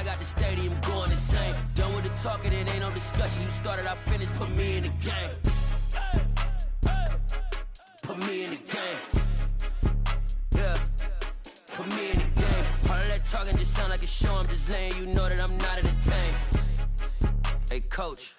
I got the stadium going insane. Done with the talking, it ain't no discussion. You started, I finished, put me in the game. Put me in the game. Yeah. Put me in the game. All of that talking just sound like a show. I'm just letting you know that I'm not entertained. Hey, coach.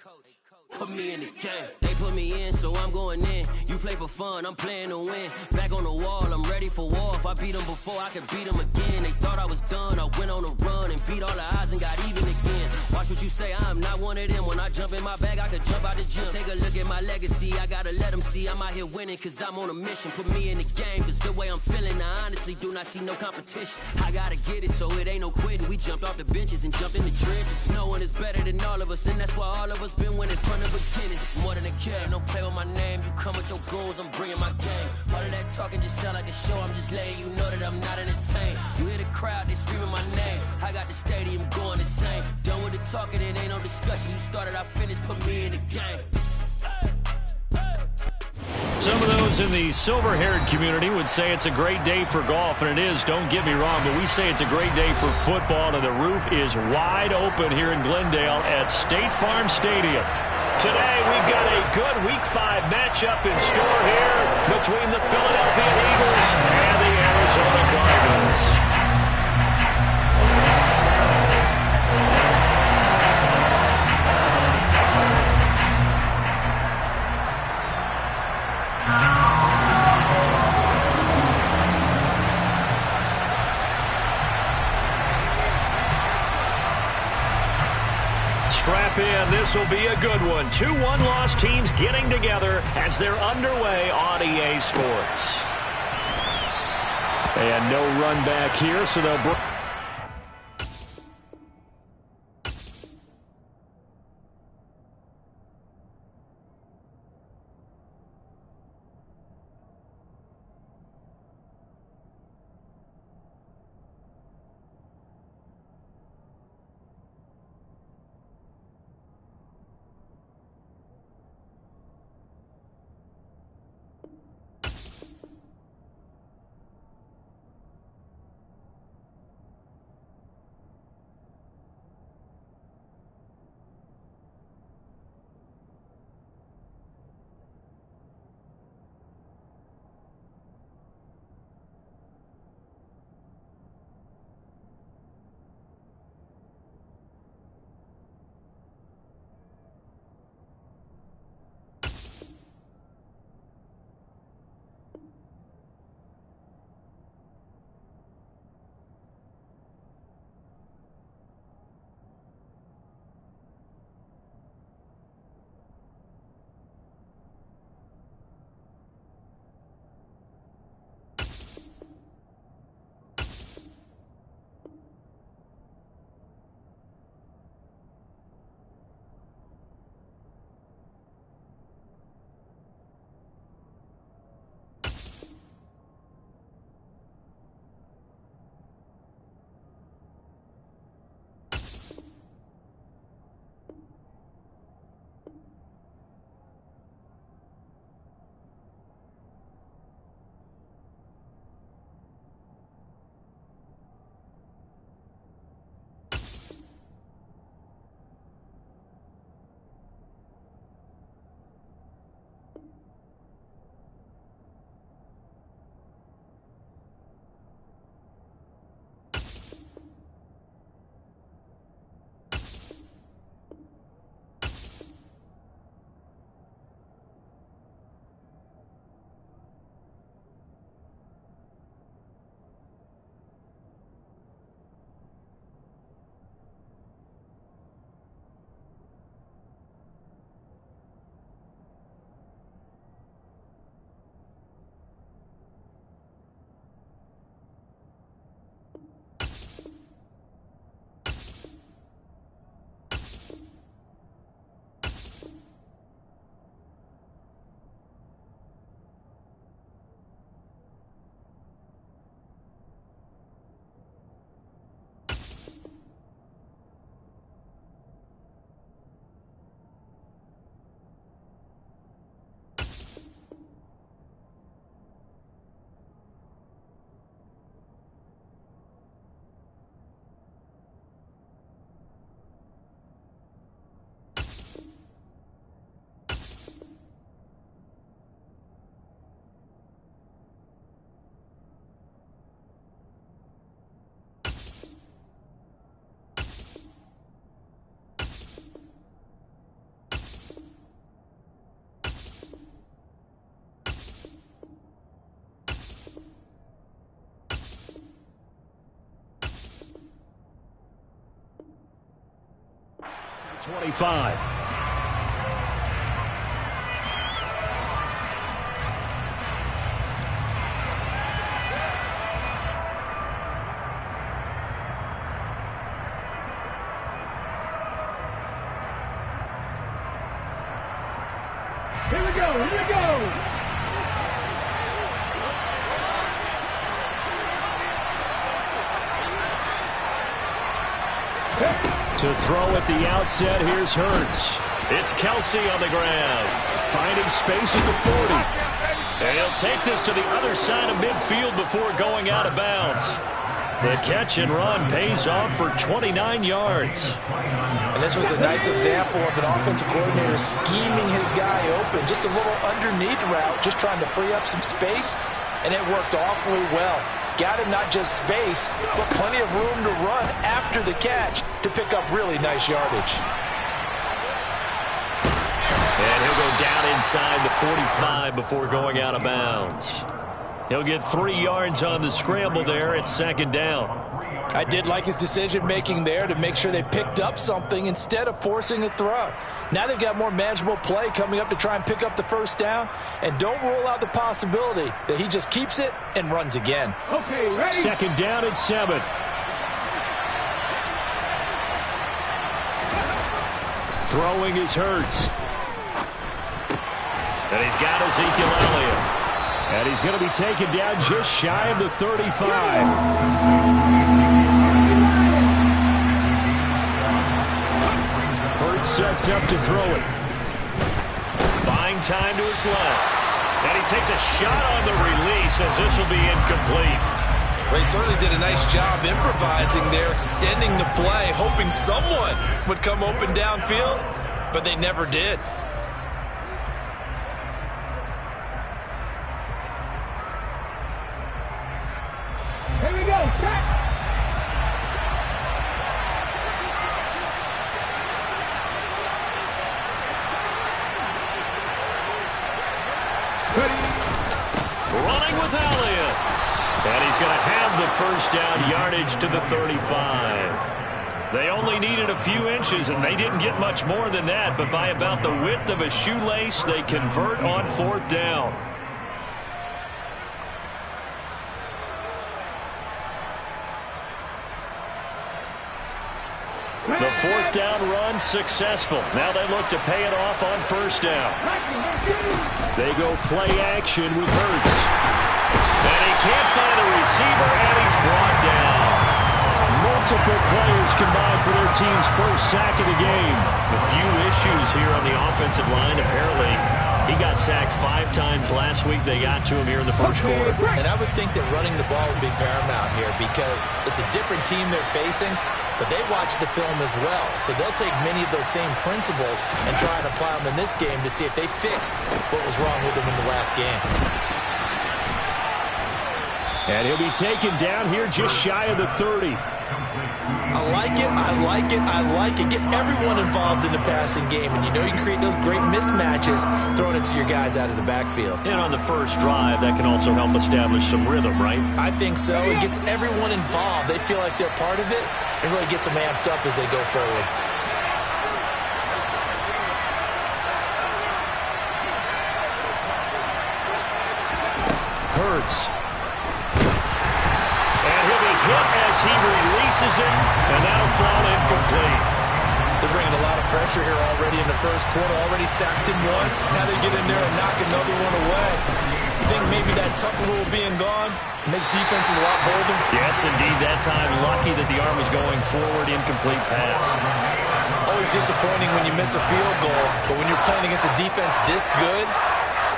Put me in the game. They put me in, so I'm going in. You play for fun, I'm playing to win. Back on the wall, I'm ready for war. If I beat them before, I could beat them again. They thought I was done, I went on a run and beat all the odds and got even again. Watch what you say, I'm not one of them. When I jump in my bag, I could jump out the gym. Take a look at my legacy, I gotta let them see I'm out here winning, cause I'm on a mission. Put me in the game, cause the way I'm feeling, I honestly do not see no competition. I gotta get it, so it ain't no quitting. We jumped off the benches and jumped in the trenches. No one is better than all of us, and that's why all of us been winning from the beginning. It's more than a game, don't play with my name. You come with your goons, I'm bringing my game. All of that talking just sound like a show. I'm just letting you know that I'm not entertained. You hear the crowd, they screaming my name. I got the stadium going insane. Done with the talking, it ain't no discussion. You started, I finished, put me in the game. Some of those in the silver-haired community would say it's a great day for golf, and it is, don't get me wrong, but we say it's a great day for football, and the roof is wide open here in Glendale at State Farm Stadium. Today, we've got a good Week 5 matchup in store here between the Philadelphia Eagles and the Arizona Cardinals. Strap in. This will be a good one. 2 one-loss teams getting together as they're underway on EA Sports. And no run back here, so they'll... 25. Here we go, here we go! To throw at the outset, here's Hurts. It's Kelsey on the ground, finding space at the 40. And he'll take this to the other side of midfield before going out of bounds. The catch and run pays off for 29 yards. And this was a nice example of an offensive coordinator scheming his guy open. Just a little underneath route, just trying to free up some space, and it worked awfully well. Got him not just space, but plenty of room to run after the catch to pick up really nice yardage. And he'll go down inside the 45 before going out of bounds. He'll get 3 yards on the scramble there at second down. I did like his decision-making there to make sure they picked up something instead of forcing a throw. Now they've got more manageable play coming up to try and pick up the first down. And don't rule out the possibility that he just keeps it and runs again. Okay, ready? Second down and 7. Throwing is Hurts. And he's got Ezekiel Elliott. And he's going to be taken down just shy of the 35. Sets up to throw it. Buying time to his left. And he takes a shot on the release as this will be incomplete. Well, he certainly did a nice job improvising there, extending the play, hoping someone would come open downfield, but they never did. Here we go, set! Running with Elliott. And he's going to have the first down yardage to the 35. They only needed a few inches, and they didn't get much more than that. But by about the width of a shoelace, they convert on fourth down. The fourth down run successful. Now they look to pay it off on first down. They go play action with Hurts. And he can't find a receiver, and he's brought down. Multiple players combined for their team's first sack of the game. A few issues here on the offensive line. Apparently, he got sacked 5 times last week. They got to him here in the first quarter. And I would think that running the ball would be paramount here because it's a different team they're facing. But they watch the film as well, so they'll take many of those same principles and try and apply them in this game to see if they fixed what was wrong with them in the last game. And he'll be taken down here just shy of the 30. I like it, I like it, I like it. Get everyone involved in the passing game, and you know you can create those great mismatches throwing it to your guys out of the backfield. And on the first drive, that can also help establish some rhythm, right? I think so. It gets everyone involved. They feel like they're part of it, and really gets them amped up as they go forward. Hurts. And he'll be hit as he releases it, and that'll fall incomplete. They're bringing a lot of pressure here already in the first quarter. Already sacked him once. Now they get in there and knock another one away. You think maybe that Tucker rule being gone makes defenses a lot bolder? Yes, indeed. That time, lucky that the arm was going forward. Incomplete pass. Always disappointing when you miss a field goal, but when you're playing against a defense this good,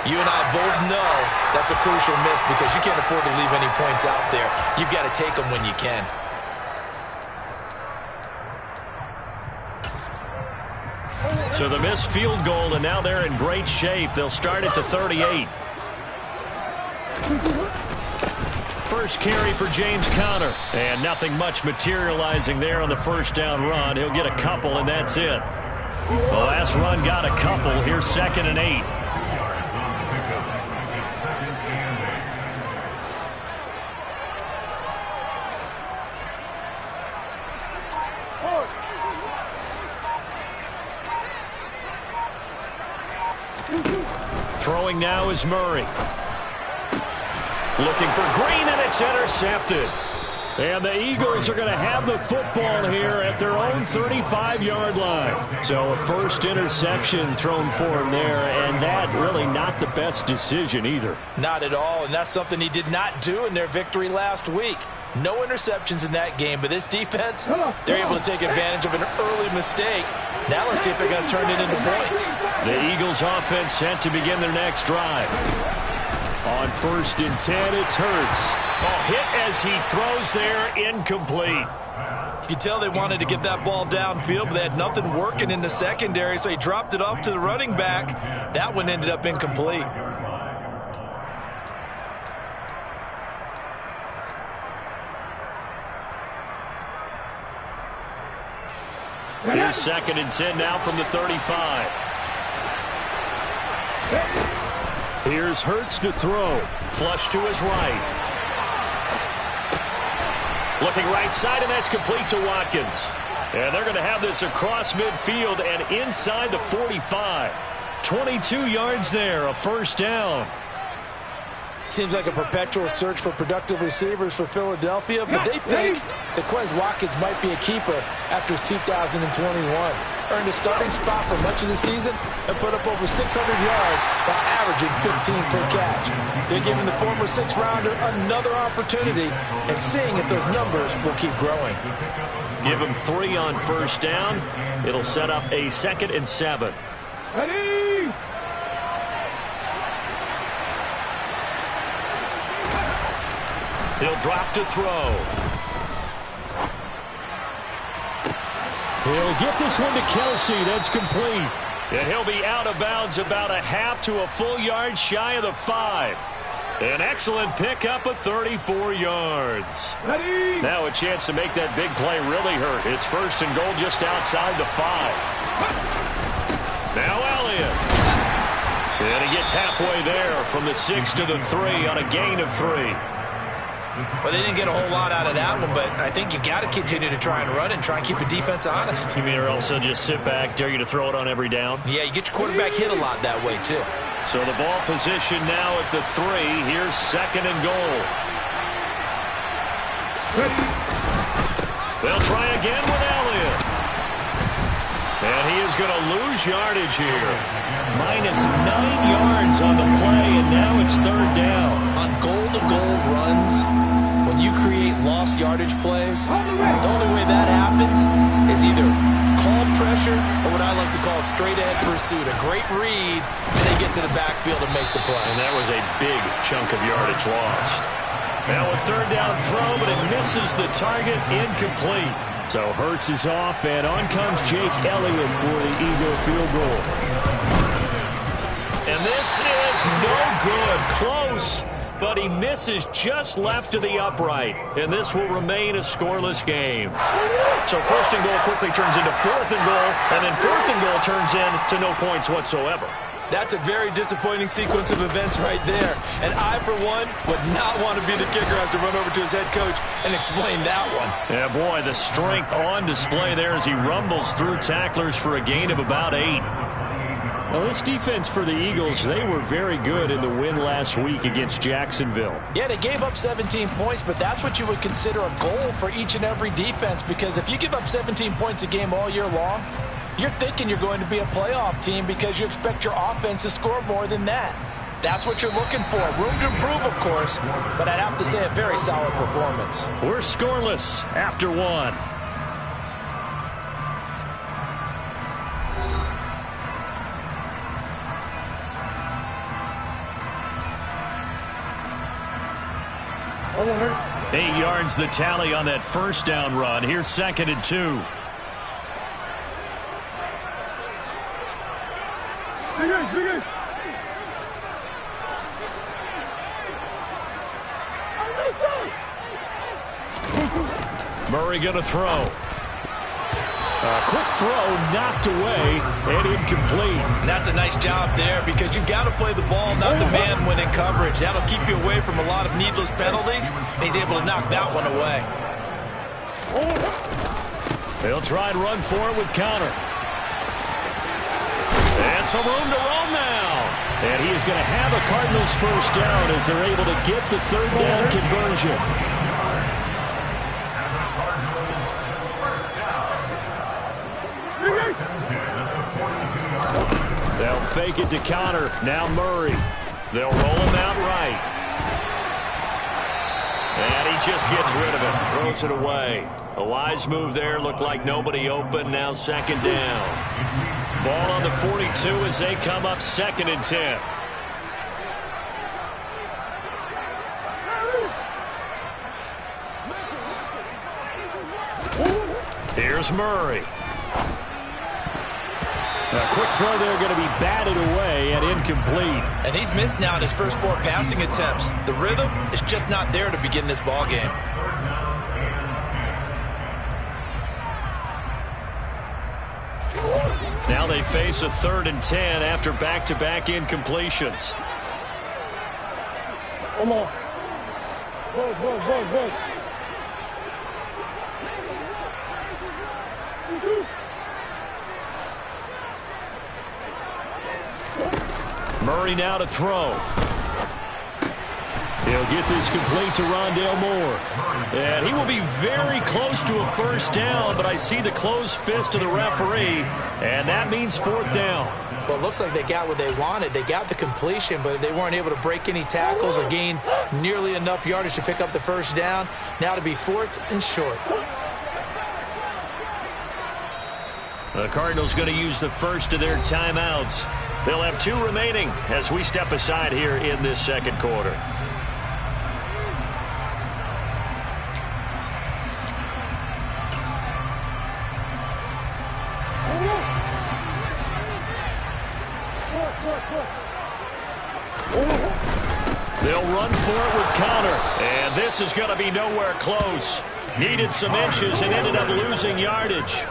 you and I both know that's a crucial miss because you can't afford to leave any points out there. You've got to take them when you can. So the missed field goal, and now they're in great shape. They'll start at the 38. First carry for James Conner. And nothing much materializing there on the first down run. He'll get a couple, and that's it. The last run got a couple. Here's 2nd and 8. Throwing now is Murray. Looking for Green, and it's intercepted. And the Eagles are going to have the football here at their own 35-yard line. So a first interception thrown for him there, and that really not the best decision either. Not at all, and that's something he did not do in their victory last week. No interceptions in that game, but this defense, they're able to take advantage of an early mistake. Now let's see if they're going to turn it into points. The Eagles offense set to begin their next drive. On 1st and 10, it's Hurts. Hit as he throws there, incomplete. You can tell they wanted to get that ball downfield, but they had nothing working in the secondary, so he dropped it off to the running back. That one ended up incomplete. Here's 2nd and 10 now from the 35. Here's Hurts to throw. Flush to his right. Looking right side, and that's complete to Watkins. And they're going to have this across midfield and inside the 45. 22 yards there, a first down. Seems like a perpetual search for productive receivers for Philadelphia, but they think that Quez Watkins might be a keeper after his 2021. Earned a starting spot for much of the season and put up over 600 yards while averaging 15 per catch. They're giving the former 6th-rounder another opportunity and seeing if those numbers will keep growing. Give him 3 on first down. It'll set up a 2nd and 7. Ready? He'll drop to throw. He'll get this one to Kelsey. That's complete. And he'll be out of bounds about a half to a full yard shy of the 5. An excellent pickup of 34 yards. Ready? Now a chance to make that big play really hurt. It's 1st and goal just outside the 5. Now Elliott. And he gets halfway there from the 6 to the 3 on a gain of 3. Well, they didn't get a whole lot out of that one, but I think you got to continue to try and run and try and keep the defense honest. You mean or else they'll just sit back, dare you to throw it on every down? Yeah, you get your quarterback hit a lot that way, too. So the ball position now at the 3. Here's 2nd and goal. They'll try again with Elliott. And he is going to lose yardage here. -9 yards on the play, and now it's 3rd down. On goal-to-goal runs, when you create lost yardage plays, the only way that happens is either called pressure or what I like to call straight-ahead pursuit. A great read, and they get to the backfield and make the play. And that was a big chunk of yardage lost. Now a 3rd down throw, but it misses the target, incomplete. So Hurts is off, and on comes Jake Elliott for the Eagle field goal. And this is no good. Close, but he misses just left of the upright. And this will remain a scoreless game. So 1st and goal quickly turns into 4th and goal, and then 4th and goal turns into no points whatsoever. That's a very disappointing sequence of events right there. And I, for one, would not want to be the kicker has to run over to his head coach and explain that one. Yeah, boy, the strength on display there as he rumbles through tacklers for a gain of about 8. Well, this defense for the Eagles, they were very good in the win last week against Jacksonville. Yeah, they gave up 17 points, but that's what you would consider a goal for each and every defense, because if you give up 17 points a game all year long, you're thinking you're going to be a playoff team because you expect your offense to score more than that. That's what you're looking for. Room to improve, of course, but I'd have to say a very solid performance. We're scoreless after 1. Over. 8 yards the tally on that 1st down run. Here's 2nd and 2. Bigger. Murray going to throw. A quick throw knocked away and incomplete. And that's a nice job there because you've got to play the ball, not the man when in coverage. That'll keep you away from a lot of needless penalties, and he's able to knock that one away. They'll try and run for it with Connor. And some room to roam now. And he is going to have a Cardinals first down as they're able to get the third down conversion. They'll fake it to Connor. Now Murray. They'll roll him out right. And he just gets rid of it. Throws it away. A wise move there. Looked like nobody open. Now second down. Ball on the 42 as they come up 2nd and 10. Here's Murray. A quick throw there going to be batted away and incomplete. And he's missed now in his first 4 passing attempts. The rhythm is just not there to begin this ball game. Now they face a 3rd and 10 after back-to-back incompletions. Come on. Go. Murray now to throw. He'll get this complete to Rondale Moore. And he will be very close to a first down, but I see the closed fist of the referee, and that means 4th down. Well, it looks like they got what they wanted. They got the completion, but they weren't able to break any tackles or gain nearly enough yardage to pick up the first down. Now to be 4th and short. The Cardinals going to use the first of their timeouts. They'll have 2 remaining as we step aside here in this second quarter. They'll run for it with Connor, and this is going to be nowhere close. Needed some inches and ended up losing yardage.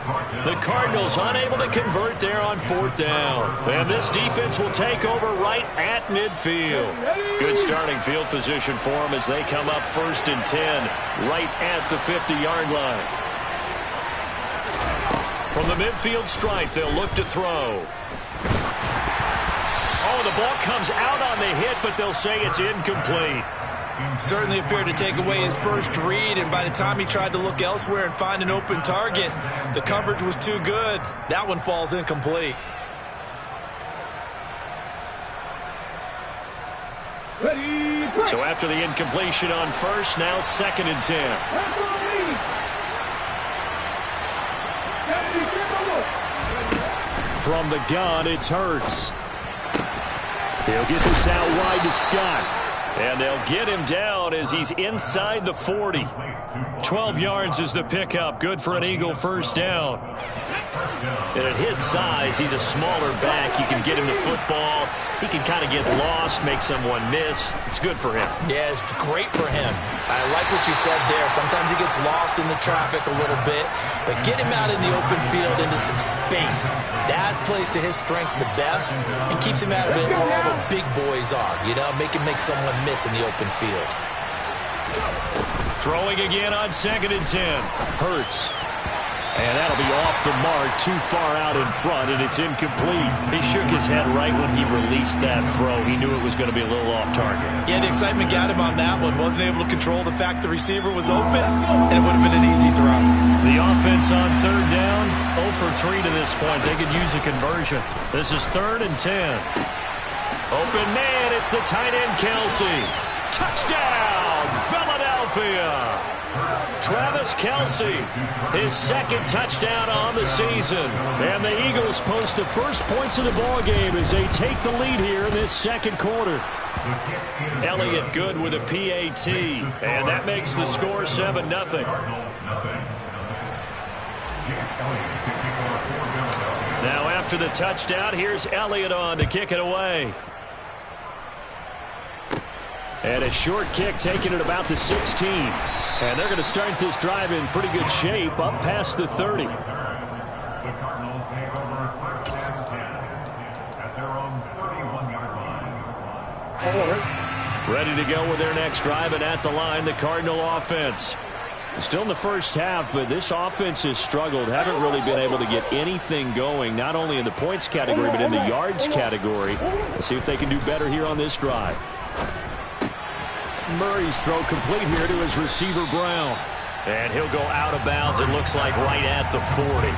The Cardinals unable to convert there on 4th down. And this defense will take over right at midfield. Good starting field position for them as they come up 1st and 10 right at the 50-yard line. From the midfield stripe, they'll look to throw. Oh, the ball comes out on the hit, but they'll say it's incomplete. Certainly appeared to take away his first read, and by the time he tried to look elsewhere and find an open target, the coverage was too good. That one falls incomplete. So after the incompletion on first, now 2nd and 10. From the gun, it's Hurts. He'll get this out wide to Scott. And they'll get him down as he's inside the 40. 12 yards is the pickup. Good for an Eagle first down. And at his size, he's a smaller back. You can get him the football. He can kind of get lost, make someone miss. It's good for him. Yeah, it's great for him. I like what you said there. Sometimes he gets lost in the traffic a little bit, but get him out in the open field into some space. That plays to his strengths the best and keeps him out of it where all the big boys are. You know, make someone miss in the open field. Throwing again on 2nd and 10. Hurts. And that'll be off the mark, too far out in front, and it's incomplete. He shook his head right when he released that throw. He knew it was going to be a little off target. Yeah, the excitement got him on that one. Wasn't able to control the fact the receiver was open, and it would have been an easy throw. The offense on 3rd down, 0 for 3 to this point. They could use a conversion. This is 3rd and 10. Open man, it's the tight end, Kelsey. Touchdown, Philadelphia. Travis Kelsey, his 2nd touchdown on the season. And the Eagles post the first points of the ball game as they take the lead here in this second quarter. Elliott good with a PAT, and that makes the score 7-0. Now after the touchdown, here's Elliott on to kick it away. And a short kick taken at about the 16. And they're going to start this drive in pretty good shape up past the 30. Ready to go with their next drive, and at the line, the Cardinal offense. Still in the first half, but this offense has struggled. Haven't really been able to get anything going, not only in the points category, but in the yards category. Let's see if they can do better here on this drive. Murray's throw complete here to his receiver, Brown. And he'll go out of bounds, it looks like, right at the 40.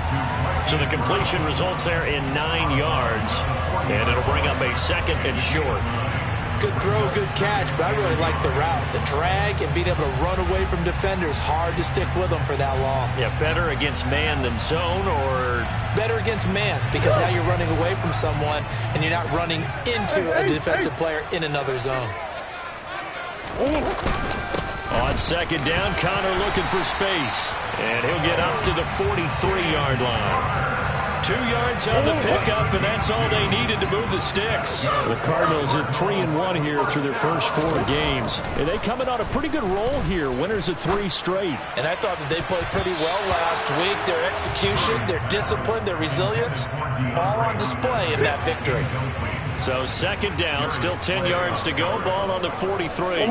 So the completion results there in 9 yards. And it'll bring up a 2nd and short. Good throw, good catch, but I really like the route. The drag and being able to run away from defenders, hard to stick with them for that long. Yeah, better against man than zone, or? Better against man, because now you're running away from someone and you're not running into a defensive player in another zone. On 2nd down, Connor looking for space. And he'll get up to the 43-yard line. 2 yards on the pickup, and that's all they needed to move the sticks. The Cardinals at 3-1 here through their first 4 games. And they coming on a pretty good roll here. Winners of 3 straight. And I thought that they played pretty well last week. Their execution, their discipline, their resilience, all on display in that victory. So 2nd down, still 10 yards to go. Ball on the 43.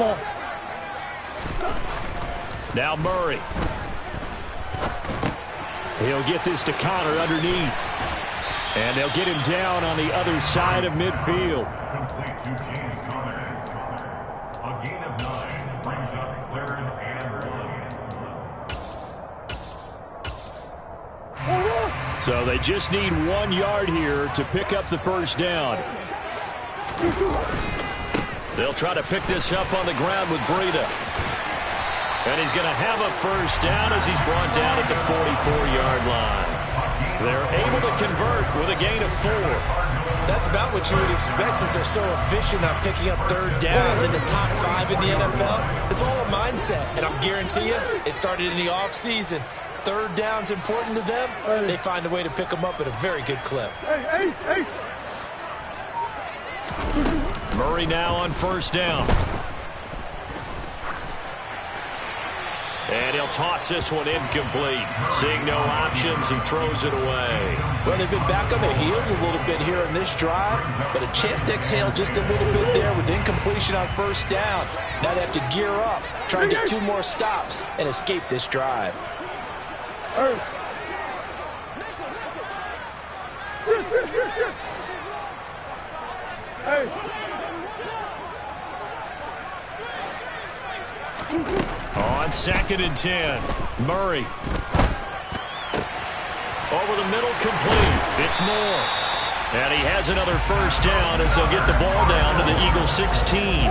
Now Murray. He'll get this to Connor underneath. And they'll get him down on the other side of midfield. A gain of 9 brings up 3rd and 1. So they just need 1 yard here to pick up the first down. They'll try to pick this up on the ground with Breida. And he's going to have a first down as he's brought down at the 44-yard line. They're able to convert with a gain of 4. That's about what you would expect since they're so efficient on picking up 3rd downs in the top 5 in the NFL. It's all a mindset, and I'll guarantee you it started in the offseason. 3rd down's important to them. They find a way to pick them up at a very good clip. Murray now on 1st down. And he'll toss this one incomplete. Seeing no options, he throws it away. Well, they've been back on their heels a little bit here in this drive, but a chance to exhale just a little bit there with incompletion on 1st down. Now they have to gear up, try and get 2 more stops and escape this drive. On 2nd and 10, Murray. Over the middle, complete. It's Moore. And he has another first down as they'll get the ball down to the Eagle 16.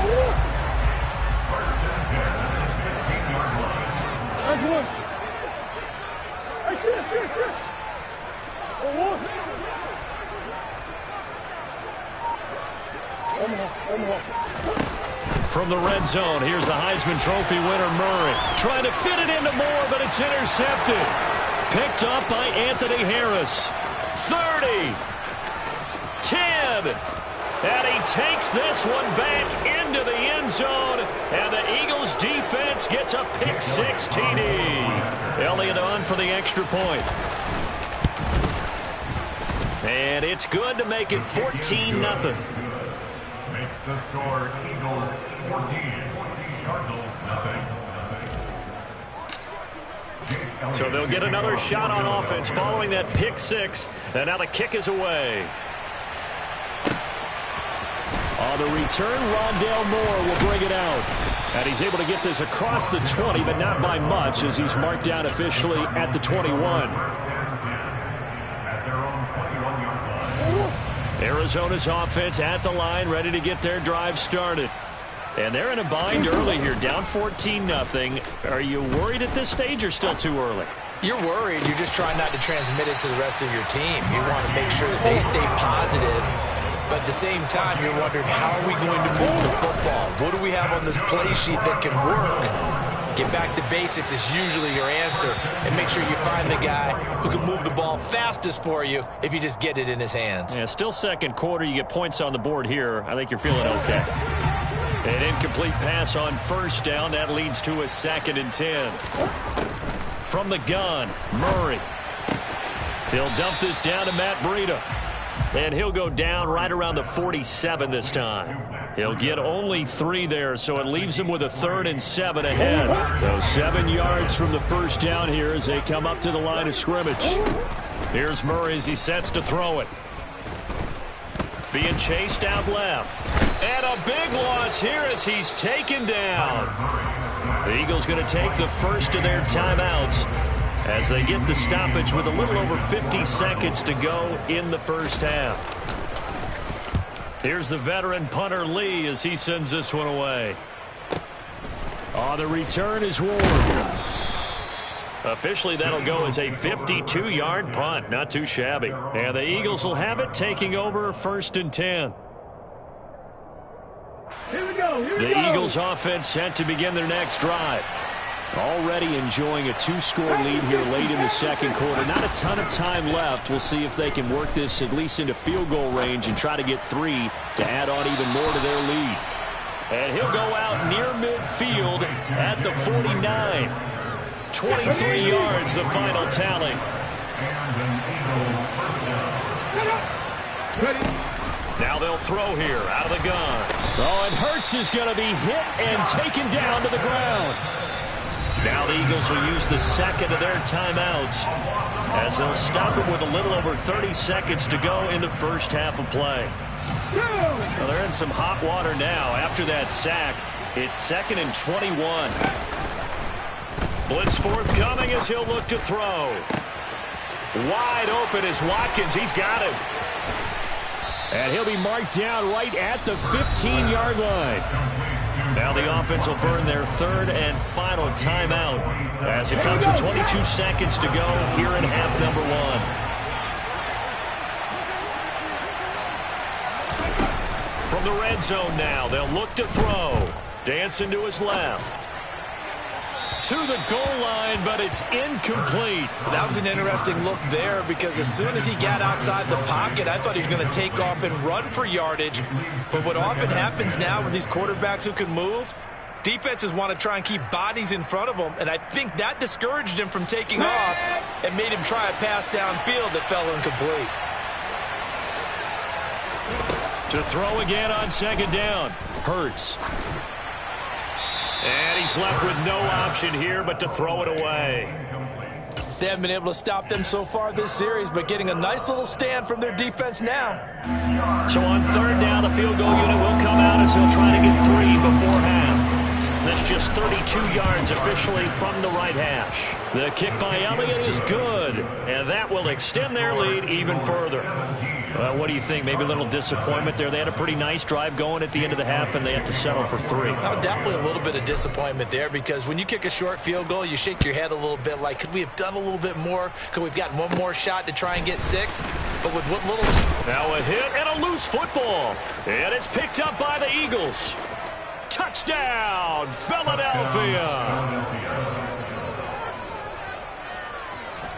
From the red zone, here's the Heisman Trophy winner, Murray. Trying to fit it into Moore, but it's intercepted. Picked up by Anthony Harris. 30. 10. And he takes this one back into the end zone. And the Eagles defense gets a pick 6 TD. Elliott on for the extra point. And it's good to make it 14-0. Makes the score Eagles 14, Cardinals nothing. So they'll get another shot on offense following that pick 6. And now the kick is away. On the return, Rondale Moore will bring it out. And he's able to get this across the 20, but not by much as he's marked down officially at the 21. Arizona's offense at the line, ready to get their drive started. And they're in a bind early here, down 14-0. Are you worried at this stage or still too early? You're worried. You're just trying not to transmit it to the rest of your team. You want to make sure that they stay positive. But at the same time, you're wondering, how are we going to move the football? What do we have on this play sheet that can work? Get back to basics is usually your answer. And make sure you find the guy who can move the ball fastest for you if you just get it in his hands. Yeah, still second quarter. You get points on the board here. I think you're feeling okay. An incomplete pass on first down. That leads to a 2nd and 10. From the gun, Murray. He'll dump this down to Matt Breida. And he'll go down right around the 47 this time. He'll get only 3 there, so it leaves him with a 3rd and 7 ahead. So 7 yards from the first down here as they come up to the line of scrimmage. Here's Murray as he sets to throw it. Being chased out left. And a big loss here as he's taken down. The Eagles going to take the first of their timeouts as they get the stoppage with a little over 50 seconds to go in the first half. Here's the veteran punter Lee as he sends this one away. Oh, the return is Ward. Officially, that'll go as a 52-yard punt. Not too shabby. And the Eagles will have it, taking over 1st and 10. The Eagles offense set to begin their next drive. Already enjoying a 2-score lead here late in the second quarter. Not a ton of time left. We'll see if they can work this at least into field goal range and try to get 3 to add on even more to their lead. And he'll go out near midfield at the 49. 23 yards, the final tally. Now they'll throw here out of the gun. Oh, and Hurts is going to be hit and taken down to the ground. Now the Eagles will use the second of their timeouts as they'll stop him with a little over 30 seconds to go in the first half of play. Well, they're in some hot water now. After that sack, it's 2nd and 21. Blitz forthcoming as he'll look to throw. Wide open is Watkins. He's got him. And he'll be marked down right at the 15-yard line. Now the offense will burn their 3rd and final timeout as it comes with 22 seconds to go here in half number 1. From the red zone now, they'll look to throw. Dancing to his left. To the goal line, but it's incomplete. That was an interesting look there because as soon as he got outside the pocket, I thought he was going to take off and run for yardage. But what often happens now with these quarterbacks who can move, defenses want to try and keep bodies in front of them, and I think that discouraged him from taking off and made him try a pass downfield that fell incomplete. To throw again on 2nd down. Hurts. And he's left with no option here but to throw it away. They haven't been able to stop them so far this series, but getting a nice little stand from their defense now. So on 3rd down, the field goal unit will come out as he'll try to get 3 before half. That's just 32 yards officially from the right hash. The kick by Elliott is good, and that will extend their lead even further. What do you think? Maybe a little disappointment there. They had a pretty nice drive going at the end of the half, and they have to settle for 3. Oh, definitely a little bit of disappointment there because when you kick a short field goal, you shake your head a little bit like, could we have done a little bit more? Could we have gotten one more shot to try and get 6? But with what little... Now a hit and a loose football. And it's picked up by the Eagles. Touchdown, Philadelphia.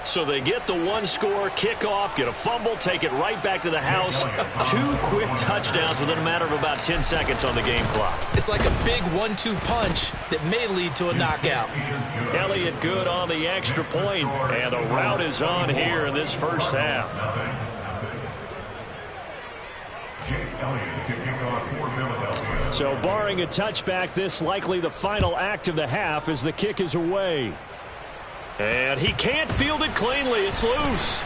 So they get the 1-score kickoff, get a fumble, take it right back to the house. 2 quick touchdowns within a matter of about 10 seconds on the game clock. It's like a big 1-2 punch that may lead to a knockout. Elliott good on the extra point, and the route is on here in this first half. So barring a touchback, this likely the final act of the half as the kick is away. And he can't field it cleanly. It's loose.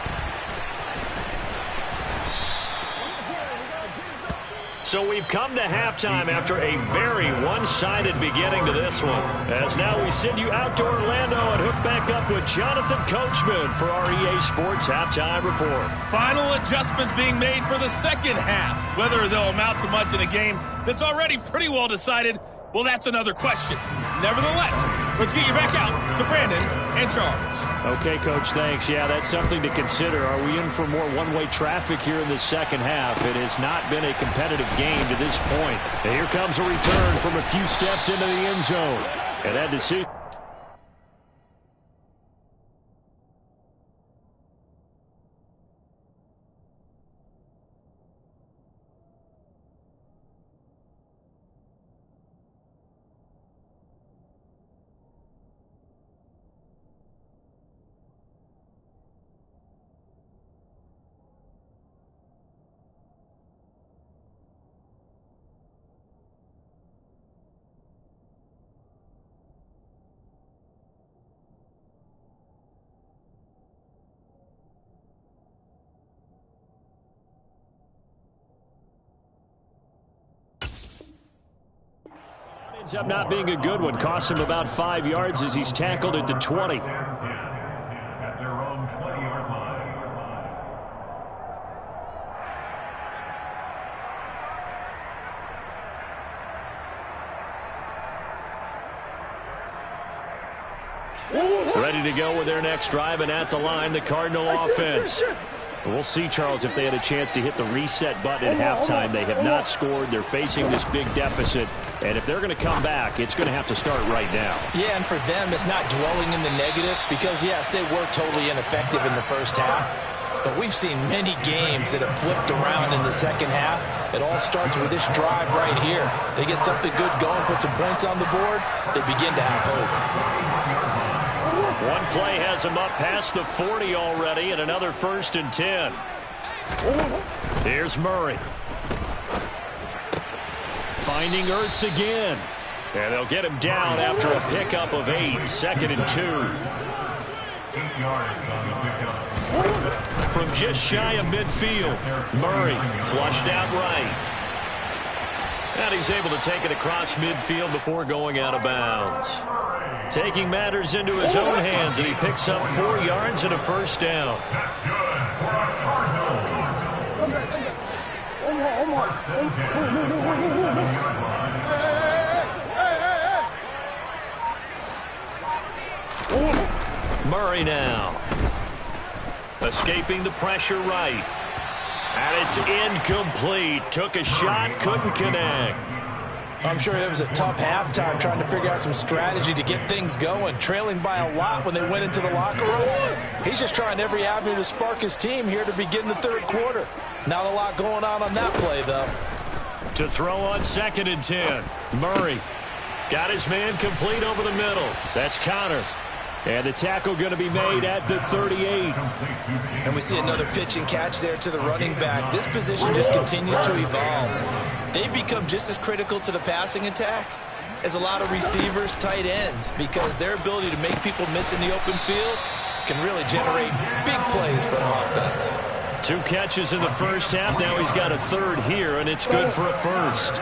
So we've come to halftime after a very one-sided beginning to this one. As now we send you out to Orlando and hook back up with Jonathan Coachman for our EA Sports Halftime Report. Final adjustments being made for the second half. Whether they'll amount to much in a game that's already pretty well decided, well, that's another question. Nevertheless, let's get you back out to Brandon and Charles. Okay, Coach, thanks. Yeah, that's something to consider. Are we in for more one-way traffic here in the second half? It has not been a competitive game to this point. And here comes a return from a few steps into the end zone. And that decision... Ends up not being a good one. Cost him about 5 yards as he's tackled at the 20. At their own 20-yard line. Ready to go with their next drive, and at the line, the Cardinal offense. We'll see, Charles, if they had a chance to hit the reset button at halftime. They have not scored. They're facing this big deficit. And if they're going to come back, it's going to have to start right now. Yeah, and for them, it's not dwelling in the negative because, yes, they were totally ineffective in the first half. But we've seen many games that have flipped around in the second half. It all starts with this drive right here. They get something good going, put some points on the board, they begin to have hope. One play has him up past the 40 already, and another 1st and 10. Here's Murray. Finding Ertz again. And they'll get him down after a pickup of 8. 2nd and 2. 8 yards on the pickup. From just shy of midfield, Murray flushed out right. And he's able to take it across midfield before going out of bounds. Taking matters into his own hands, and he picks up 4 yards and a 1st down. That's good for a Cardinal. 1st and 10 at the 27-yard line. Murray now. Escaping the pressure right. And it's incomplete. Took a shot, couldn't connect. I'm sure it was a tough halftime trying to figure out some strategy to get things going, trailing by a lot when they went into the locker room. He's just trying every avenue to spark his team here to begin the 3rd quarter. Not a lot going on that play, though. To throw on 2nd and 10. Murray got his man complete over the middle. That's Connor. And the tackle going to be made at the 38. And we see another pitch and catch there to the running back. This position just continues to evolve. They become just as critical to the passing attack as a lot of receivers, tight ends, because their ability to make people miss in the open field can really generate big plays for an offense. 2 catches in the first half. Now he's got a 3rd here, and it's good for a 1st.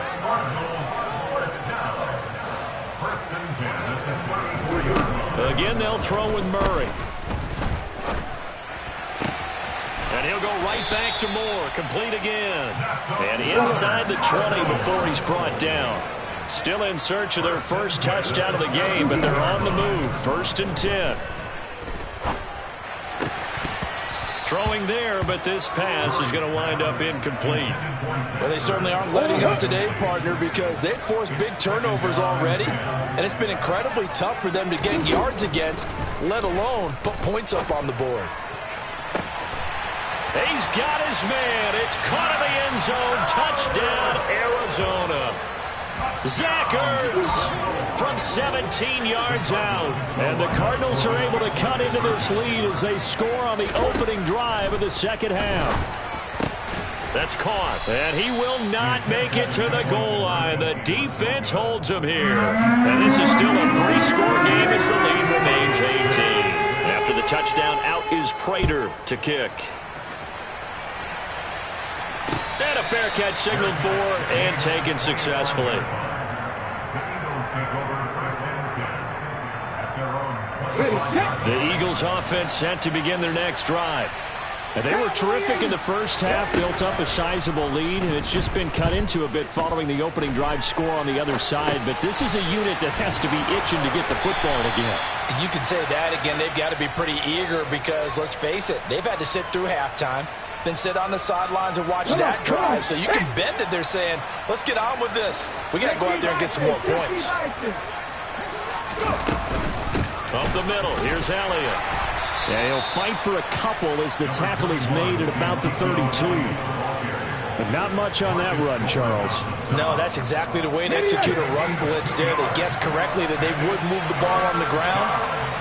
Again, they'll throw with Murray. And he'll go right back to Moore. Complete again. And inside the 20 before he's brought down. Still in search of their first touchdown of the game, but they're on the move. 1st and 10. Throwing there, but this pass is going to wind up incomplete. Well, they certainly aren't letting up today, partner, because they've forced big turnovers already, and it's been incredibly tough for them to get yards against, let alone put points up on the board. He's got his man. It's caught in the end zone. Touchdown, Arizona. Zach Ertz from 17 yards out. And the Cardinals are able to cut into this lead as they score on the opening drive of the second half. That's caught. And he will not make it to the goal line. The defense holds him here. And this is still a 3-score game as the lead remains 18. After the touchdown, out is Prater to kick. And a fair catch signaled for and taken successfully. The Eagles offense set to begin their next drive. And they were terrific in the first half, built up a sizable lead, and it's just been cut into a bit following the opening drive score on the other side. But this is a unit that has to be itching to get the football again. You can say that again. They've got to be pretty eager because, let's face it, they've had to sit through halftime, then sit on the sidelines and watch that drive. So you can bet that they're saying, let's get on with this. We got to go out there and get some more points. Up the middle, here's Elliott. Yeah, he'll fight for a couple as the tackle is made at about the 32. But not much on that run, Charles. No, that's exactly the way to execute a run blitz there. They guessed correctly that they would move the ball on the ground,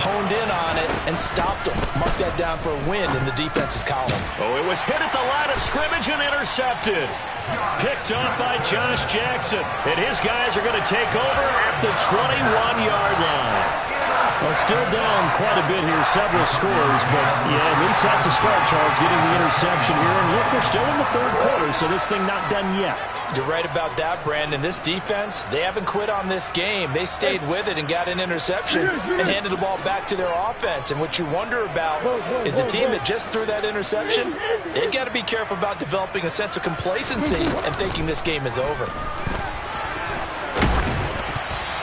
honed in on it, and stopped them. Mark that down for a win in the defense's column. Oh, it was hit at the line of scrimmage and intercepted. Picked up by Josh Jackson. And his guys are going to take over at the 21-yard line. Well, still down quite a bit here, several scores, but yeah, at least that's a start, Charles, getting the interception here. And look, we're still in the third quarter, so this thing not done yet. You're right about that, Brandon. This defense, they haven't quit on this game. They stayed with it and got an interception and handed the ball back to their offense. And what you wonder about is a team that just threw that interception, they've got to be careful about developing a sense of complacency and thinking this game is over.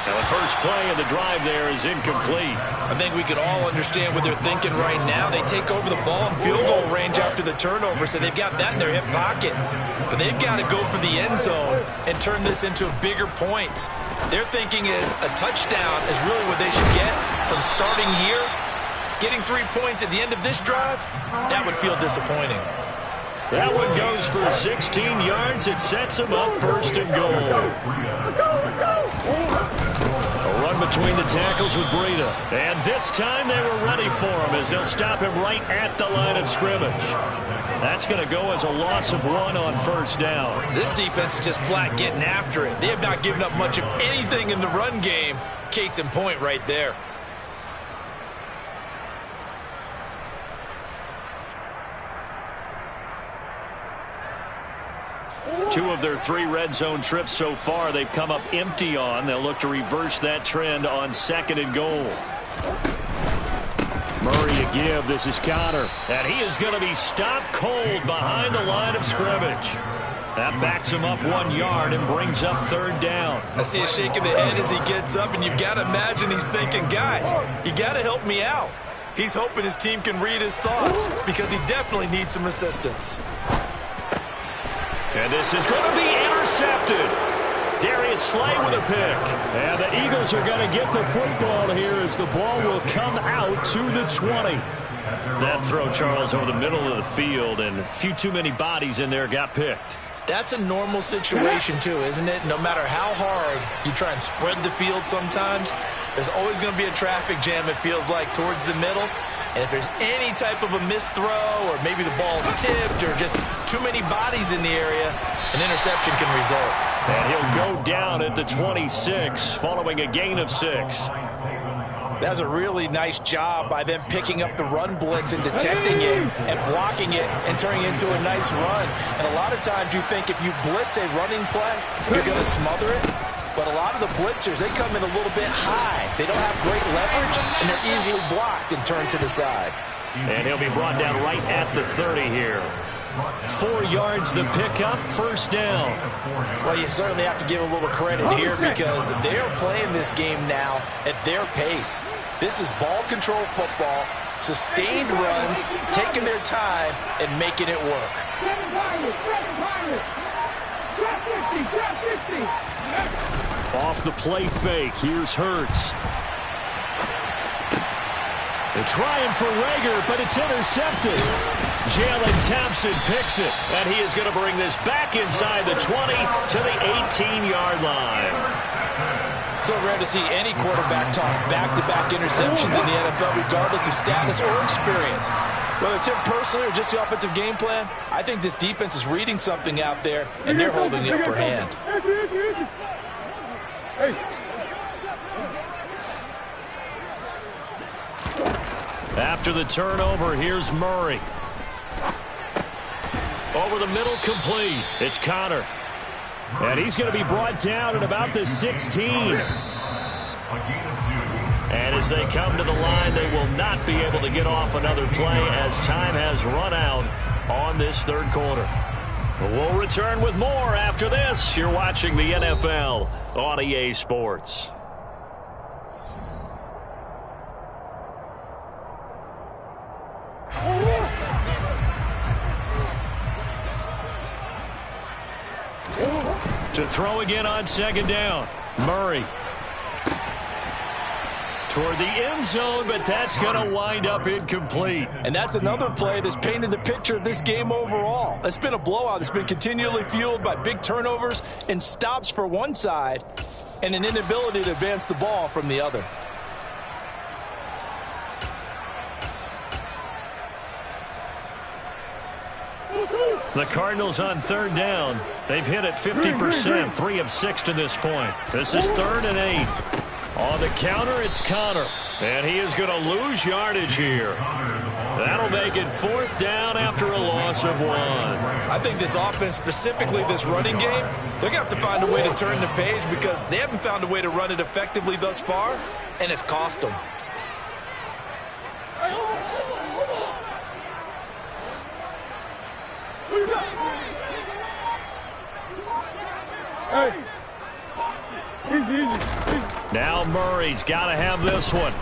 Now, the first play of the drive there is incomplete. I think we can all understand what they're thinking right now. They take over the ball in field goal range after the turnover, so they've got that in their hip pocket. But they've got to go for the end zone and turn this into bigger points. Their thinking is a touchdown is really what they should get from starting here. Getting 3 points at the end of this drive, that would feel disappointing. That one goes for 16 yards. It sets them up first and goal. A run between the tackles with Breida. And this time they were ready for him as they'll stop him right at the line of scrimmage. That's going to go as a loss of 1 on first down. This defense is just flat getting after it. They have not given up much of anything in the run game. Case in point right there. Two of their 3 red zone trips so far they've come up empty on. They'll look to reverse that trend on second and goal. Murray a give. This is Connor. And he is going to be stopped cold behind the line of scrimmage. That backs him up 1 yard and brings up third down. I see a shake of the head as he gets up, and you've got to imagine he's thinking, guys, you got to help me out. He's hoping his team can read his thoughts because he definitely needs some assistance. And this is going to be intercepted. Darius Slay with a pick. And the Eagles are going to get the football here as the ball will come out to the 20. That throw, Charles, over the middle of the field, and a few too many bodies in there got picked. That's a normal situation, too, isn't it? No matter how hard you try and spread the field sometimes, there's always going to be a traffic jam, it feels like, towards the middle. And if there's any type of a missed throw or maybe the ball's tipped or just too many bodies in the area, an interception can result. And he'll go down at the 26 following a gain of 6. That's a really nice job by them picking up the run blitz and detecting it and blocking it and turning it into a nice run. And a lot of times you think if you blitz a running play, you're going to smother it. But a lot of the blitzers, they come in a little bit high. They don't have great leverage, and they're easily blocked and turned to the side. And he'll be brought down right at the 30 here. 4 yards the pickup, first down. Well, you certainly have to give a little credit here because they're playing this game now at their pace. This is ball control football, sustained runs, taking their time, and making it work. Off the play fake, here's Hurts. They're trying for Rager, but it's intercepted. Jalen Thompson picks it, and he is going to bring this back inside the 20 to the 18-yard line. So rare to see any quarterback toss back-to-back interceptions in the NFL, regardless of status or experience. Whether it's him personally or just the offensive game plan, I think this defense is reading something out there, and they're holding the upper hand. After the turnover, here's Murray. Over the middle, complete. It's Connor. And he's going to be brought down at about the 16. And as they come to the line, they will not be able to get off another play as time has run out on this third quarter. We'll return with more after this. You're watching the NFL on EA Sports. To throw again on second down. Murray. Toward the end zone, but that's going to wind up incomplete. And that's another play that's painted the picture of this game overall. It's been a blowout. It's been continually fueled by big turnovers and stops for one side and an inability to advance the ball from the other. The Cardinals on third down. They've hit it 50%, 3 of 6 to this point. This is 3rd and 8. On the counter, it's Connor. And he is going to lose yardage here. That'll make it 4th down after a loss of 1. I think this offense, specifically this running game, they're going to have to find a way to turn the page because they haven't found a way to run it effectively thus far, and it's cost them. Hey. Easy. Now Murray's got to have this one.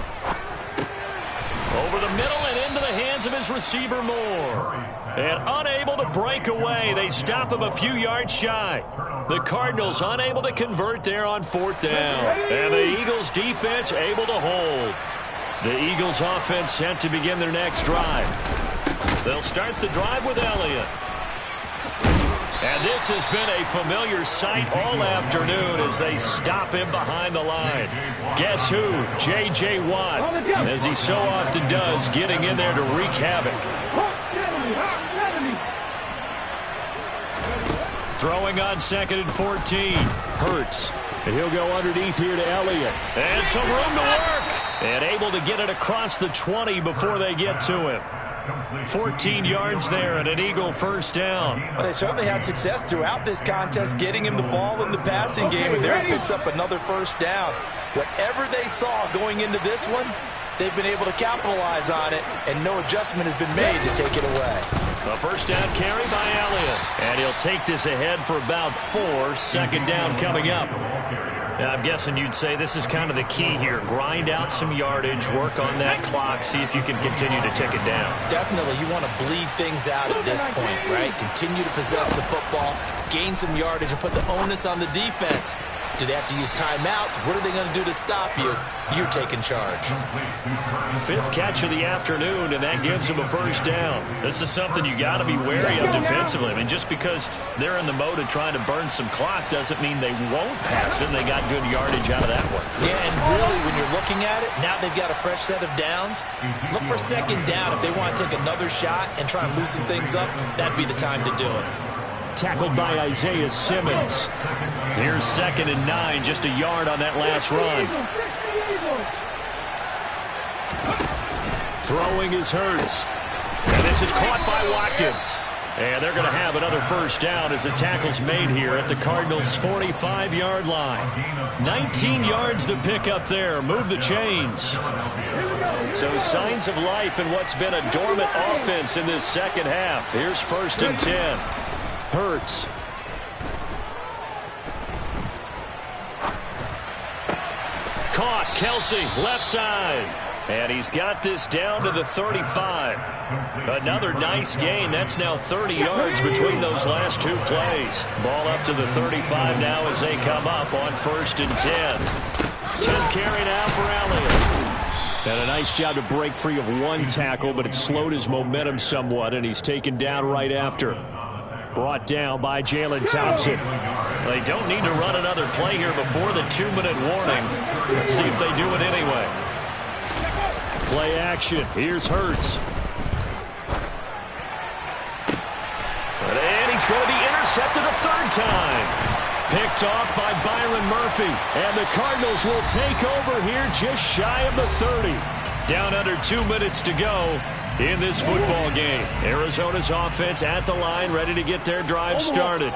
Over the middle and into the hands of his receiver Moore. And unable to break away. They stop him a few yards shy. The Cardinals unable to convert there on 4th down. And the Eagles defense able to hold. The Eagles offense set to begin their next drive. They'll start the drive with Elliott. And this has been a familiar sight all afternoon as they stop him behind the line. Guess who? J.J. Watt, as he so often does, getting in there to wreak havoc. Throwing on 2nd and 14. Hurts. And he'll go underneath here to Elliott. And some room to work. And able to get it across the 20 before they get to him. 14 yards there and an Eagle 1st down. But they certainly had success throughout this contest getting him the ball in the passing game, and there he picks up another 1st down. Whatever they saw going into this one, they've been able to capitalize on it, and no adjustment has been made to take it away. A 1st down carry by Elliott, and he'll take this ahead for about 4. 2nd down coming up. Now, I'm guessing you'd say this is kind of the key here. Grind out some yardage, work on that clock, see if you can continue to tick it down. Definitely, you want to bleed things out at this point, right? Continue to possess the football, gain some yardage, and put the onus on the defense. Do they have to use timeouts? What are they going to do to stop you? You're taking charge. 5th catch of the afternoon, and that gives them a 1st down. This is something you got to be wary of defensively. I mean, just because they're in the mode of trying to burn some clock doesn't mean they won't pass it. They got good yardage out of that one. Yeah, and really, when you're looking at it, now they've got a fresh set of downs. Look for 2nd down. If they want to take another shot and try and loosen things up, that'd be the time to do it. Tackled by Isaiah Simmons. Here's 2nd and 9, just a yard on that last run. Throwing is Hurts. And this is caught by Watkins. And they're going to have another 1st down as the tackle's made here at the Cardinals' 45-yard line. 19 yards to pick up there. Move the chains. So signs of life in what's been a dormant offense in this 2nd half. Here's 1st and 10. Hurts. Caught. Kelsey, left side. And he's got this down to the 35. Another nice gain. That's now 30 yards between those last 2 plays. Ball up to the 35 now as they come up on 1st and 10. 10th carry now for Elliott. And a nice job to break free of 1 tackle, but it slowed his momentum somewhat, and he's taken down right after. Brought down by Jalen Thompson. They don't need to run another play here before the 2-minute warning. Let's see if they do it anyway. Play action. Here's Hurts. And he's going to be intercepted a 3rd time. Picked off by Byron Murphy. And the Cardinals will take over here just shy of the 30. Down under 2 minutes to go in this football game. Arizona's offense at the line, ready to get their drive started.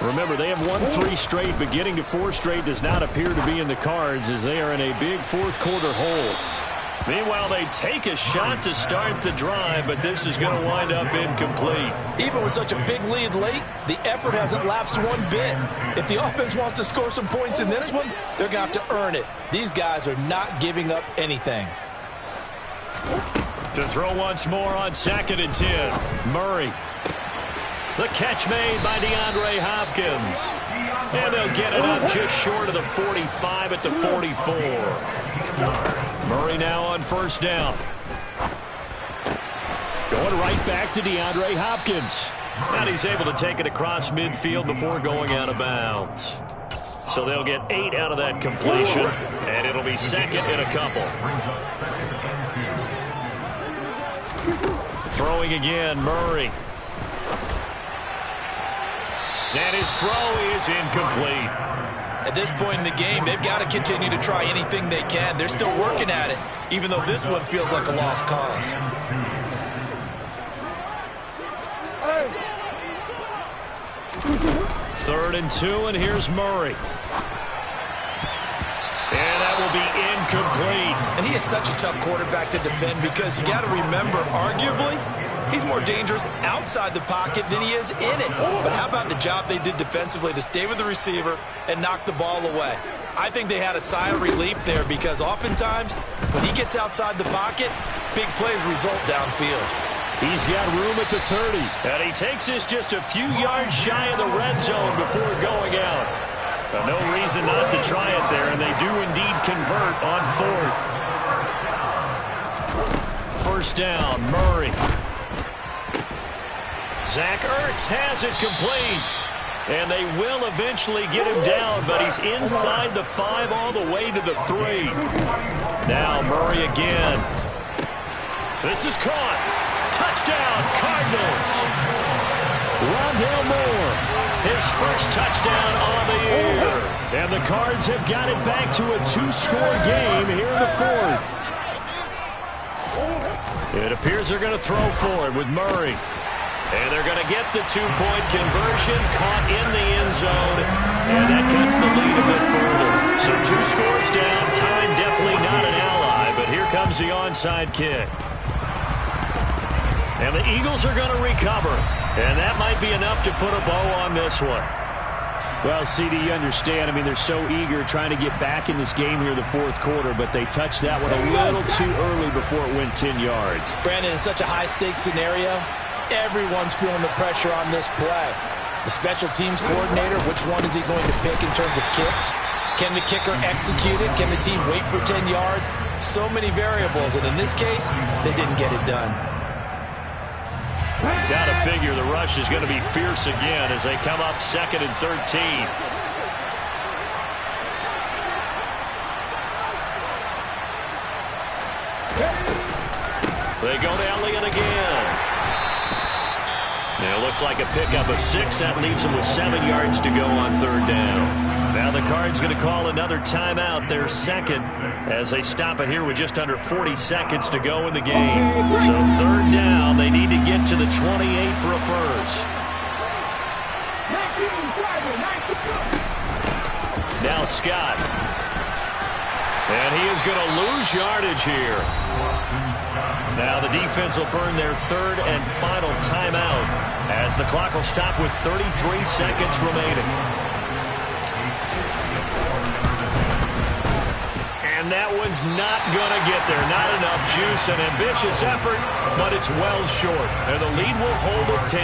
Remember, they have won 3 straight, but getting to 4 straight does not appear to be in the cards as they are in a big 4th quarter hole. Meanwhile, they take a shot to start the drive, but this is going to wind up incomplete. Even with such a big lead late, the effort hasn't lapsed 1 bit. If the offense wants to score some points in this one, they're going to have to earn it. These guys are not giving up anything. To throw once more on 2nd and 10. Murray. The catch made by DeAndre Hopkins. And they'll get it up just short of the 45 at the 44. Murray now on 1st down. Going right back to DeAndre Hopkins. And he's able to take it across midfield before going out of bounds. So they'll get 8 out of that completion. And it'll be 2nd and a couple. Throwing again, Murray. And his throw is incomplete. At this point in the game, they've got to continue to try anything they can. They're still working at it, even though this one feels like a lost cause. Third and 2, and here's Murray. And that will be incomplete. And he is such a tough quarterback to defend because you got to remember, arguably, he's more dangerous outside the pocket than he is in it. But how about the job they did defensively to stay with the receiver and knock the ball away? I think they had a sigh of relief there because oftentimes when he gets outside the pocket, big plays result downfield. He's got room at the 30, and he takes this just a few yards shy of the red zone before going out. No reason not to try it there, and they do indeed convert on 4th. First down, Murray. Zach Ertz has it complete. And they will eventually get him down, but he's inside the 5 all the way to the 3. Now Murray again. This is caught. Touchdown, Cardinals. Rondale Moore, his first touchdown on the year. And the Cards have got it back to a 2-score game here in the 4th. It appears they're going to throw for it with Murray. And they're going to get the 2-point conversion, caught in the end zone, and that cuts the lead a bit further. So 2 scores down, time definitely not an ally, but here comes the onside kick. And the Eagles are going to recover, and that might be enough to put a bow on this one. Well, CD, you understand. I mean, they're so eager trying to get back in this game here in the 4th quarter, but they touched that one a little too early before it went 10 yards. Brandon, in such a high-stakes scenario, everyone's feeling the pressure on this play. The special teams coordinator, which one is he going to pick in terms of kicks? Can the kicker execute it? Can the team wait for 10 yards? So many variables, and in this case, they didn't get it done. Got to figure the rush is going to be fierce again as they come up 2nd and 13. They go to Elliott again. And it looks like a pickup of 6. That leaves them with 7 yards to go on 3rd down. Now the Cards going to call another timeout, their 2nd, as they stop it here with just under 40 seconds to go in the game. So 3rd down, they need to get to the 28 for a first. Now Scott. And he is going to lose yardage here. Now the defense will burn their 3rd and final timeout as the clock will stop with 33 seconds remaining. And that one's not going to get there. Not enough juice. An ambitious effort, but it's well short. And the lead will hold at 10.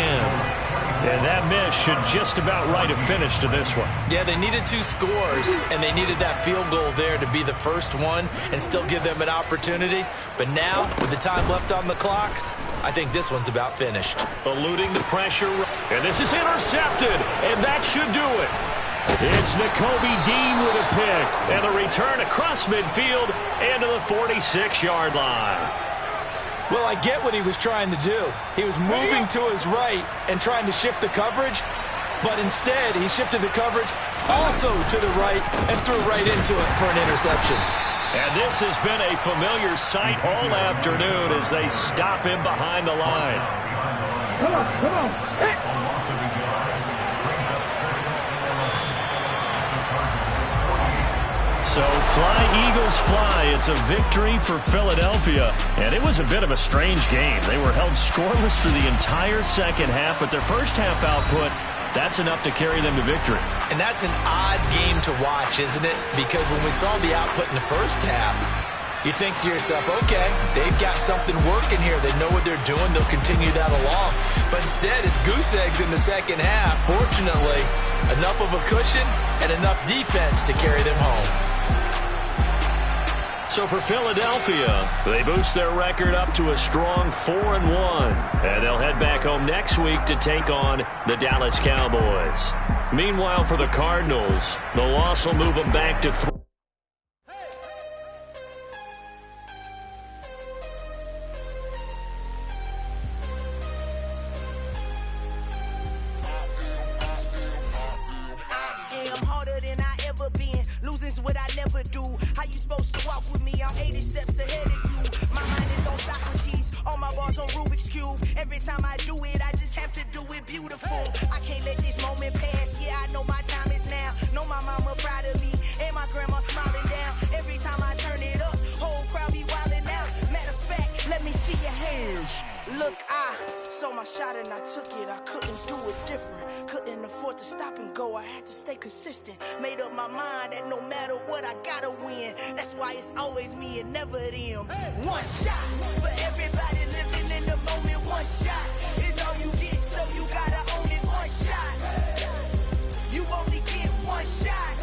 And that miss should just about write a finish to this one. Yeah, they needed 2 scores, and they needed that field goal there to be the first one and still give them an opportunity. But now, with the time left on the clock, I think this one's about finished. Eluding the pressure, and this is intercepted, and that should do it. It's Nakobe Dean with a pick, and the return across midfield and to the 46-yard line. Well, I get what he was trying to do. He was moving to his right and trying to shift the coverage, but instead he shifted the coverage also to the right and threw right into it for an interception. And this has been a familiar sight all afternoon as they stop him behind the line. Come on, come on. Hey. So fly, Eagles, fly. It's a victory for Philadelphia. And it was a bit of a strange game. They were held scoreless through the entire 2nd half, but their first half output, that's enough to carry them to victory. And that's an odd game to watch, isn't it? Because when we saw the output in the first half, you think to yourself, okay, they've got something working here. They know what they're doing. They'll continue that along. But instead, it's goose eggs in the 2nd half. Fortunately, enough of a cushion and enough defense to carry them home. So for Philadelphia, they boost their record up to a strong 4-1. And they'll head back home next week to take on the Dallas Cowboys. Meanwhile, for the Cardinals, the loss will move them back to 3. what I never do. How you supposed to walk with me? I'm 80 steps ahead of you. My mind is on Socrates, all my bars on Rubik's Cube. Every time I do it, I just have to do it beautiful. I can't let this moment pass, yeah, I know my time is now. Know my mama proud of me, and my grandma smiling down. Every time I turn it up, whole crowd be wildin' out. Matter of fact, let me see your hands. Look, I saw my shot and I took it. I couldn't do it different. Couldn't afford to stop and go. I had to stay consistent. Made up my mind that no matter what, I gotta win. That's why it's always me and never them. One shot for everybody living in the moment. One shot is all you get, so you gotta own it. One shot. You only get one shot.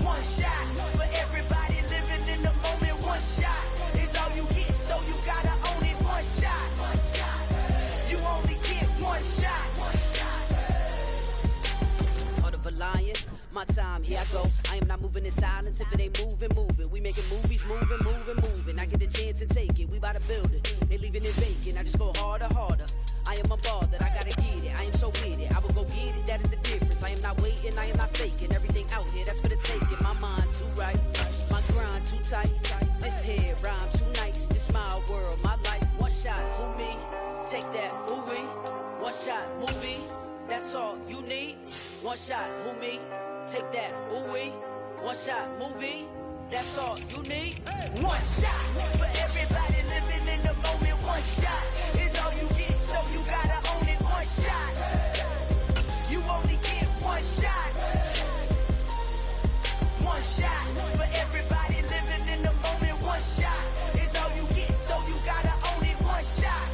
One shot for everybody living in the moment. One shot is all you get, so you gotta own it. One shot. You only get one shot. Heart of a lion, my time, here I go. I am not moving in silence. If it ain't moving, move it. We making movies, moving. I get a chance and take it. We bout to build it. They leaving it vacant. I just go harder. I am a ball that I gotta get it. I am so with it. I will go get it. That is the difference. I am not waiting. I am not faking. Everything out here, that's for the taking. My mind too right. My grind too tight. This here rhyme too nice. This my world, my life. One shot, who me? Take that, who we? One shot, movie. That's all you need. One shot, who me? Take that, who we? One shot, movie. That's all you need. One shot for everybody living in the moment. One shot is all you get, so you gotta own it. One shot. You only get one shot. One shot for everybody living in the moment. One shot is all you get, so you gotta own it. One shot.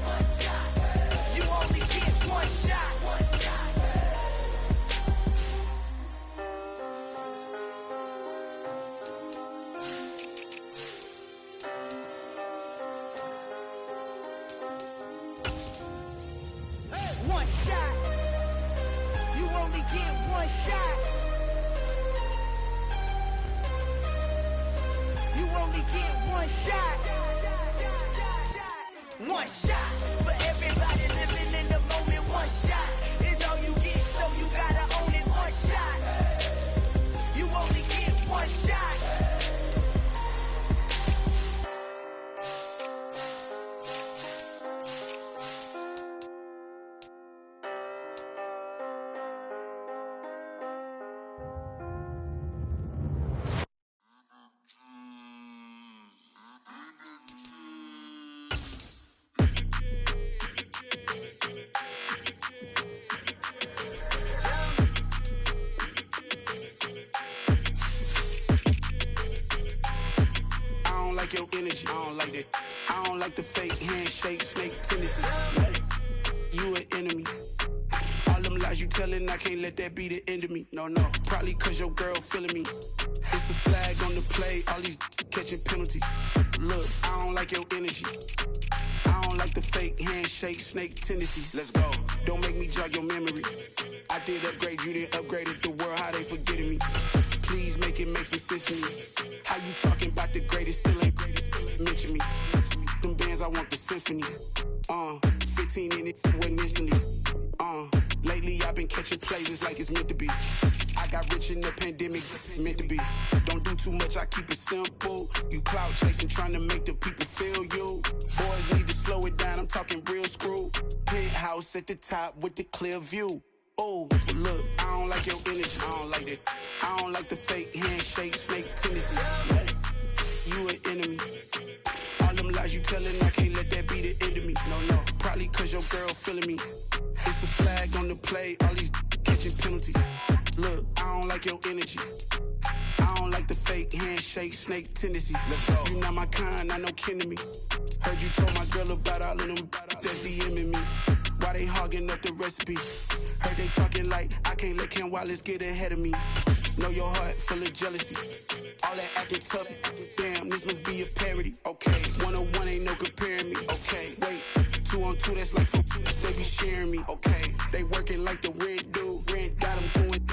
You only get one shot. One shot. You only get one shot. You only get one shot. One shot for everybody living in the moment. One shot is all you get, so you gotta own it. One shot. You only get one shot. Your energy, I don't like that. I don't like the fake handshake, snake tendency. You an enemy. All them lies you telling, I can't let that be the end of me. No, probably cause your girl feeling me. It's a flag on the play, all these catching penalties. Look, I don't like your energy. I don't like the fake handshake, snake tendency. Let's go. Don't make me jog your memory. I did upgrade, you didn't upgrade it. The world, how they forgetting me. Please make it make some sense to me. How you talking about the greatest, still ain't greatest, still ain't mention me. Them bands, I want the symphony. 15 in it, wasn't instantly. Lately I've been catching plays, it's like it's meant to be. I got rich in the pandemic, meant to be. Don't do too much, I keep it simple. You clout chasing, trying to make the people feel you. Boys need to slow it down, I'm talking real screw. Penthouse at the top with the clear view. Oh, look, I don't like your energy, I don't like that. I don't like the fake handshake, snake tendency. You an enemy. All them lies you telling, I can't let that be the end of me. No, probably cause your girl feeling me. It's a flag on the play, all these catching penalties. Look, I don't like your energy. I don't like the fake handshake, snake tendency. Let's go. You not my kind, not no kin to me. Heard you told my girl about all of them that's DMing me. Why they hogging up the recipe? Heard they talking like I can't let Ken Wallace get ahead of me. Know your heart full of jealousy. All that acting tough, damn, this must be a parody. Okay, 101 ain't no comparing me. Okay, wait, 2 on 2, that's like 4, they be sharing me. Okay, they working like the rent do. Rent got them going,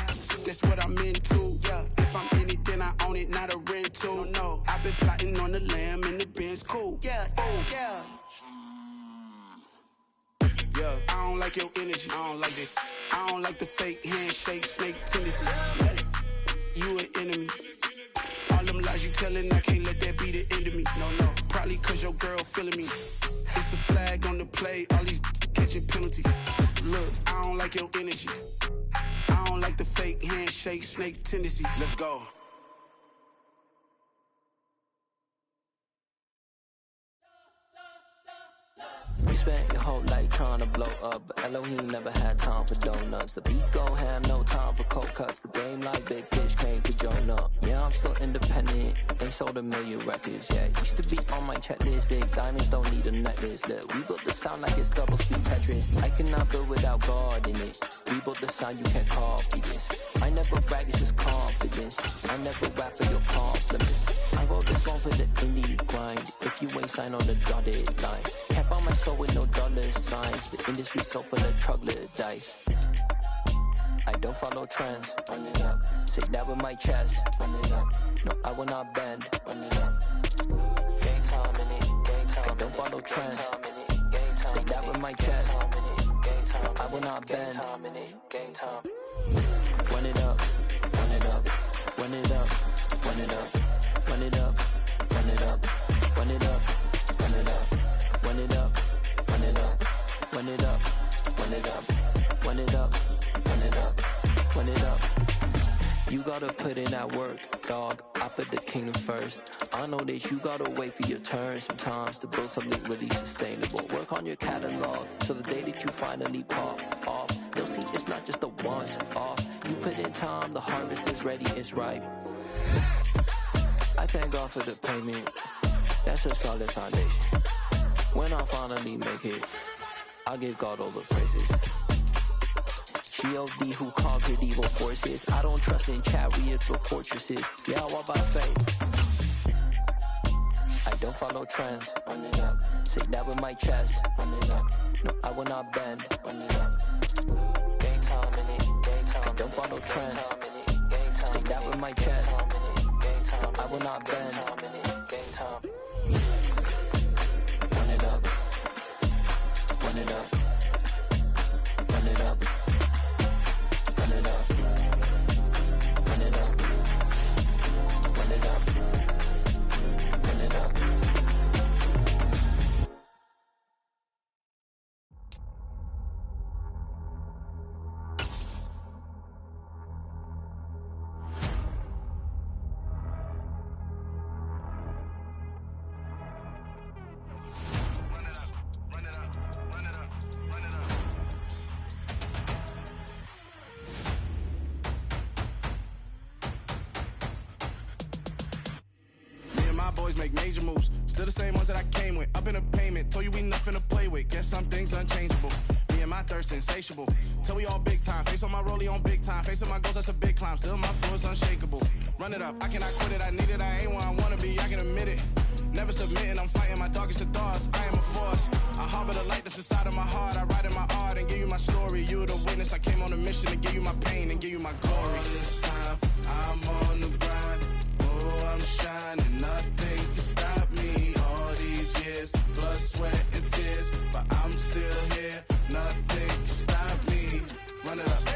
that's what I'm into. Yeah, if I'm in it, then I own it, not a rental. No, I've been plotting on the lamb and the Benz cool. Yeah, yeah. Yeah, I don't like your energy, I don't like that. I don't like the fake handshake, snake tendency. You an enemy. All them lies you telling, I can't let that be the end of me. No, probably cause your girl feeling me. It's a flag on the play, all these catching penalties. Look, I don't like your energy. I don't like the fake handshake, snake tendency. Let's go. You spent your whole life trying to blow up, but Elohim never had time for donuts. The beat gon' have no time for cold cuts. The game like Big Fish came to Jonah. Yeah, I'm still independent, ain't sold a million records. Yeah, used to be on my checklist. Big diamonds don't need a necklace. Look, we built the sound like it's double speed Tetris. I cannot build without God in it. We built the sound, you can't copy this. I never brag, it's just confidence. I never rap for your compliments. I wrote this one for the indie grind. If you ain't signed on the dotted line, can't buy my soul with no dollar signs. The industry so full of troglodytes. I don't follow trends. Run it up. Say that with my chest. Run it up. No, I will not bend. Run it up. Gang time in it. Gang time. I don't follow trends. Say that with my chest. No, I will not bend. Gang time. Run it up. Run it up. Run it up. Run it up. Run it up. Run it up. Run it up. Run it up. Run it up. Run it up. Run it up. Run it up. Run it up. Run it up. Run it up. You gotta put in that work, dog. I put the kingdom first. I know that you gotta wait for your turn sometimes to build something really sustainable. Work on your catalog so the day that you finally pop off, they'll see it's not just a once off. You put in time, the harvest is ready, it's ripe. I thank God for the payment. That's a solid foundation. When I finally make it, I'll give God all the praises. G.O.D. who conquered evil forces. I don't trust in chariots or fortresses. Yeah, I walk by faith. I don't follow trends. Run it up. Say that with my chest. Run it up. No, I will not bend. Run it up. Game time in it. Game time. I don't follow trends. Say that with my chest. No, I will not bend. Game time. Run it up. Run it up. Run it up. Run it up. Run it up. Run it up. Run it up. Boys make major moves, still the same ones that I came with. Up in a payment, told you we nothing to play with. Guess some things unchangeable. Me and my thirst insatiable. Till we all big time. Face on my rollie on big time. Facing my goals, that's a big climb. Still my flow is unshakable. Run it up, I cannot quit it. I need it, I ain't where I wanna be, I can admit it. Never submitting, I'm fighting my darkest of thoughts. I am a force. I harbor the light that's inside of my heart. I write in my art and give you my story. You the witness, I came on a mission to give you my pain and give you my glory. All this time, I'm on the grind. Oh, I'm shining, nothing can stop me. All these years, blood, sweat, and tears, but I'm still here. Nothing can stop me. Run it up.